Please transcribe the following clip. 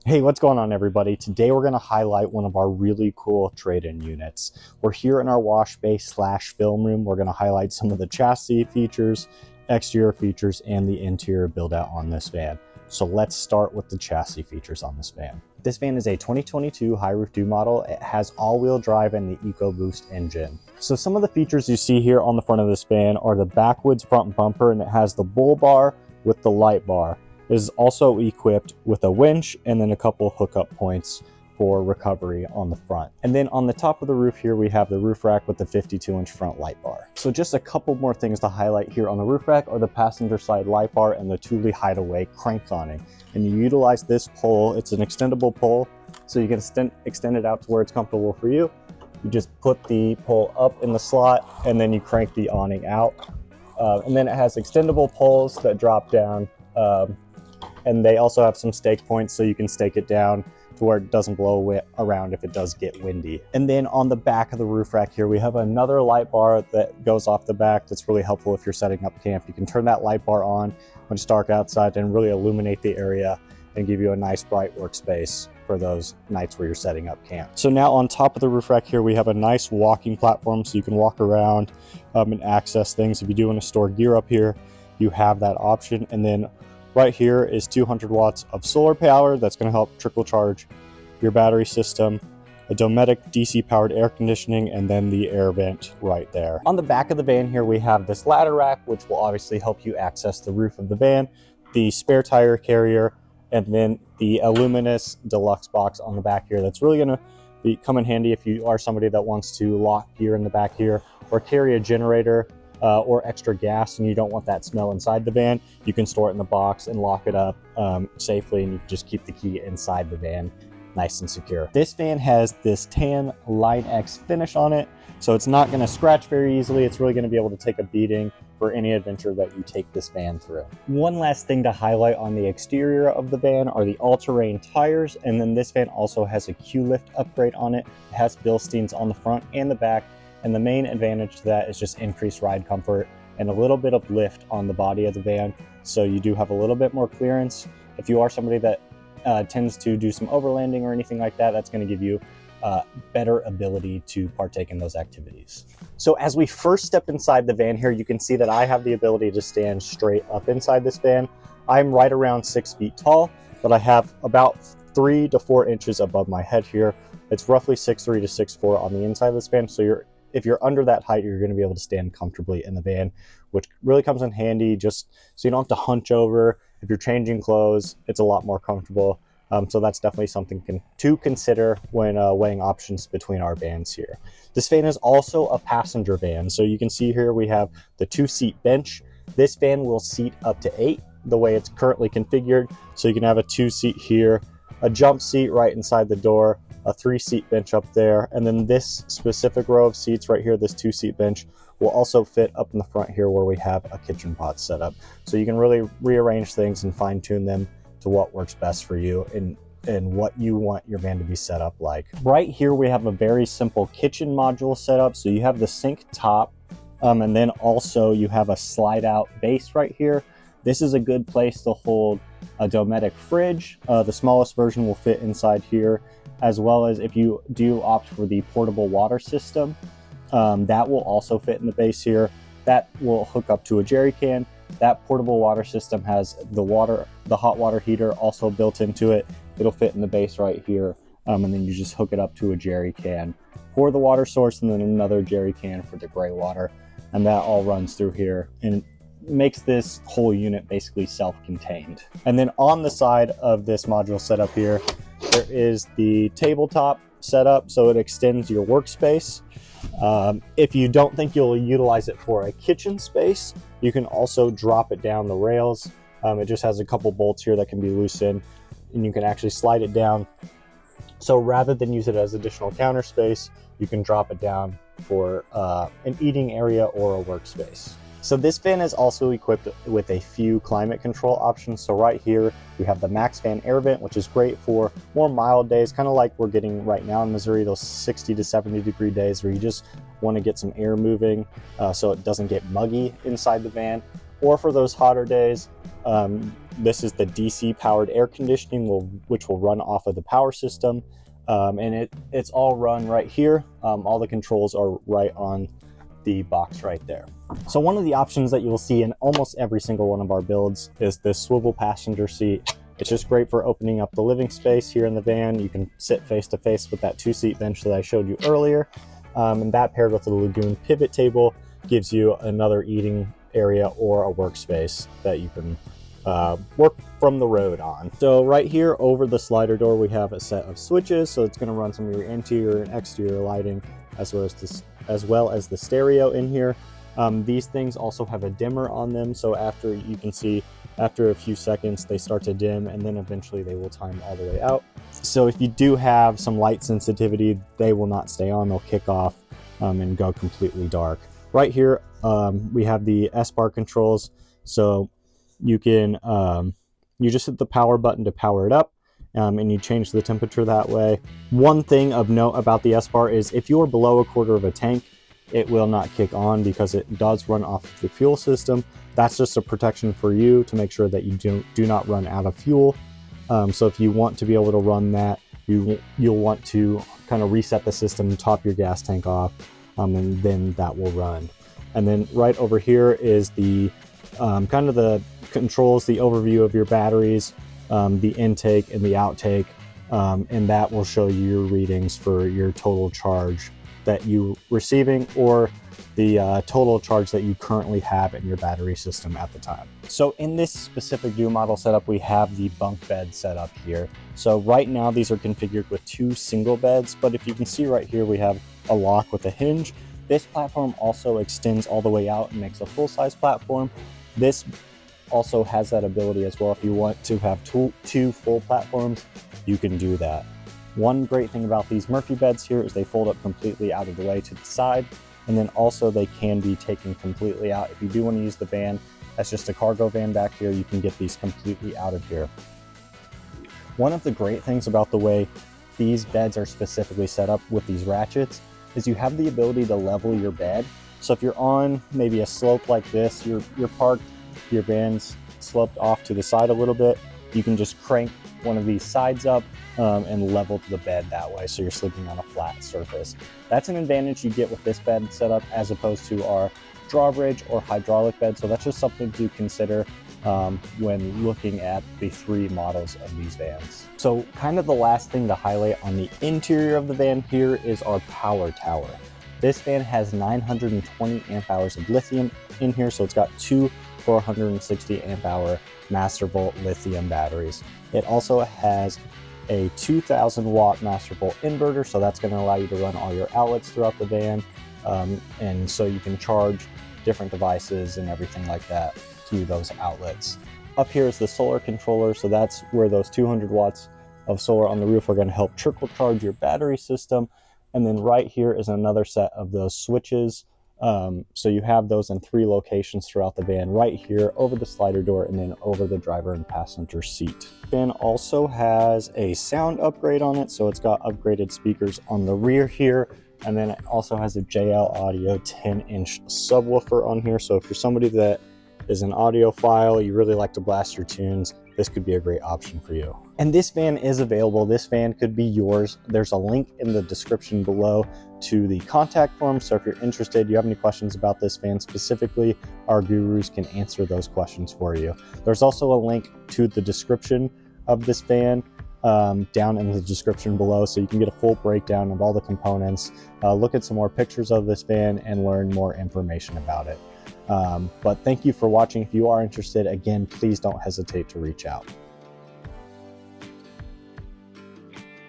Hey, what's going on everybody? Today we're going to highlight one of our really cool trade-in units. We're here in our wash bay / film room. We're going to highlight some of the chassis features, exterior features, and the interior build out on this van. So let's start with the chassis features on this van. This van is a 2022 Highroof Ford model. It has all-wheel drive and the EcoBoost engine. So some of the features you see here on the front of this van are the backwoods front bumper, and it has the bull bar with the light bar. It is also equipped with a winch and then a couple hookup points for recovery on the front. And then on the top of the roof here, we have the roof rack with the 52-inch front light bar. So just a couple more things to highlight here on the roof rack are the passenger side light bar and the Thule Hideaway crank awning. And you utilize this pole, it's an extendable pole, so you can extend it out to where it's comfortable for you. You just put the pole up in the slot and then you crank the awning out. And then it has extendable poles that drop down. And they also have some stake points so you can stake it down to where it doesn't blow around if it does get windy. And then on the back of the roof rack here, we have another light bar that goes off the back that's really helpful if you're setting up camp. You can turn that light bar on when it's dark outside and really illuminate the area and give you a nice bright workspace for those nights where you're setting up camp. So now on top of the roof rack here, we have a nice walking platform so you can walk around and access things. If you do want to store gear up here, you have that option. And then right here is 200 watts of solar power that's going to help trickle charge your battery system, a Dometic DC powered air conditioning, and then the air vent right there. On the back of the van here, we have this ladder rack, which will obviously help you access the roof of the van, the spare tire carrier, and then the Illuminous deluxe box on the back here. That's really going to come in handy if you are somebody that wants to lock gear in the back here or carry a generator or extra gas and you don't want that smell inside the van. You can store it in the box and lock it up safely, and you can just keep the key inside the van nice and secure. This van has this tan Line X finish on it, so it's not going to scratch very easily. It's really going to be able to take a beating for any adventure that you take this van through. One last thing to highlight on the exterior of the van are the all-terrain tires, and then this van also has a Q-lift upgrade on it. It has Bilsteins on the front and the back, and the main advantage to that is just increased ride comfort and a little bit of lift on the body of the van, so you do have a little bit more clearance. If you are somebody that tends to do some overlanding or anything like that, that's going to give you better ability to partake in those activities. So as we first step inside the van here, you can see that I have the ability to stand straight up inside this van. I'm right around 6 feet tall, but I have about 3 to 4 inches above my head here. It's roughly 6'3" to 6'4" on the inside of this van, so if you're under that height, you're going to be able to stand comfortably in the van, which really comes in handy just so you don't have to hunch over. If you're changing clothes, it's a lot more comfortable. So that's definitely something to consider when weighing options between our vans here. This van is also a passenger van. So you can see here we have the 2-seat bench. This van will seat up to 8 the way it's currently configured. So you can have a 2-seat here, a jump seat right inside the door, a 3-seat bench up there, and then this specific row of seats right here, this 2-seat bench, will also fit up in the front here where we have a kitchen pot set up. So you can really rearrange things and fine tune them to what works best for you and what you want your van to be set up like. Right here we have a very simple kitchen module setup. So you have the sink top, and then also you have a slide out base right here. This is a good place to hold a Dometic fridge. The smallest version will fit inside here, as well as if you do opt for the portable water system, that will also fit in the base here. That will hook up to a jerry can. That portable water system has the hot water heater also built into it. It'll fit in the base right here, and then you just hook it up to a jerry can for the water source, and then another jerry can for the gray water, and that all runs through here and makes this whole unit basically self-contained. And then on the side of this module setup here, there is the tabletop setup, so it extends your workspace. If you don't think you'll utilize it for a kitchen space, you can also drop it down the rails. It just has a couple bolts here that can be loosened, and you can actually slide it down. So rather than use it as additional counter space, you can drop it down for an eating area or a workspace. So this van is also equipped with a few climate control options. So right here, we have the Max Fan Air Vent, which is great for more mild days, kind of like we're getting right now in Missouri, those 60 to 70 degree days where you just want to get some air moving so it doesn't get muggy inside the van. Or for those hotter days, this is the DC powered air conditioning, which will run off of the power system. And it's all run right here. All the controls are right on the box right there. So one of the options that you'll see in almost every single one of our builds is this swivel passenger seat. It's just great for opening up the living space here in the van. You can sit face to face with that 2-seat bench that I showed you earlier. And that paired with the Lagoon pivot table gives you another eating area or a workspace that you can work from the road on. So right here over the slider door, we have a set of switches. So it's going to run some of your interior and exterior lighting, as well as the stereo in here. These things also have a dimmer on them. So after, you can see after a few seconds, they start to dim, and then eventually they will time all the way out. So if you do have some light sensitivity, they will not stay on, they'll kick off and go completely dark. Right here, we have the S-bar controls. So you can, you just hit the power button to power it up, and you change the temperature that way. One thing of note about the S-bar is if you're below 1/4 of a tank, it will not kick on because it does run off of the fuel system. That's just a protection for you to make sure that you do not run out of fuel. So if you want to be able to run that, you'll want to kind of reset the system, top your gas tank off, and then that will run. And then right over here is the kind of the controls, the overview of your batteries, the intake and the outtake, and that will show you your readings for your total charge that you receiving, or the total charge that you currently have in your battery system at the time. So in this specific dual model setup, we have the bunk bed set up here. So right now these are configured with 2 single beds, but if you can see right here, we have a lock with a hinge. This platform also extends all the way out and makes a full-size platform. This also has that ability as well. If you want to have two full platforms, you can do that. One great thing about these Murphy beds here is they fold up completely out of the way to the side, and then also they can be taken completely out. If you do want to use the van as just a cargo van back here, you can get these completely out of here. One of the great things about the way these beds are specifically set up with these ratchets is you have the ability to level your bed. So if you're on maybe a slope like this, you're parked, your van's sloped off to the side a little bit, you can just crank one of these sides up and level the bed that way, so you're sleeping on a flat surface. That's an advantage you get with this bed setup as opposed to our drawbridge or hydraulic bed. So that's just something to consider when looking at the 3 models of these vans. So kind of the last thing to highlight on the interior of the van here is our power tower. This van has 920 amp hours of lithium in here, so it's got 2 460 amp hour master volt lithium batteries. It also has a 2000 watt master volt inverter, so that's going to allow you to run all your outlets throughout the van, and so you can charge different devices and everything like that through those outlets. Up here is the solar controller, so that's where those 200 watts of solar on the roof are going to help trickle charge your battery system. And then right here is another set of those switches. So you have those in 3 locations throughout the van, right here over the slider door and then over the driver and passenger seat. The van also has a sound upgrade on it, so it's got upgraded speakers on the rear here, and then it also has a JL Audio 10-inch subwoofer on here. So if you're somebody that is an audiophile, you really like to blast your tunes, this could be a great option for you. And this van is available. This van could be yours. There's a link in the description below to the contact form. So if you're interested, you have any questions about this van specifically, our gurus can answer those questions for you. There's also a link to the description of this van down in the description below, so you can get a full breakdown of all the components, look at some more pictures of this van, and learn more information about it. But thank you for watching. If you are interested, again, please don't hesitate to reach out.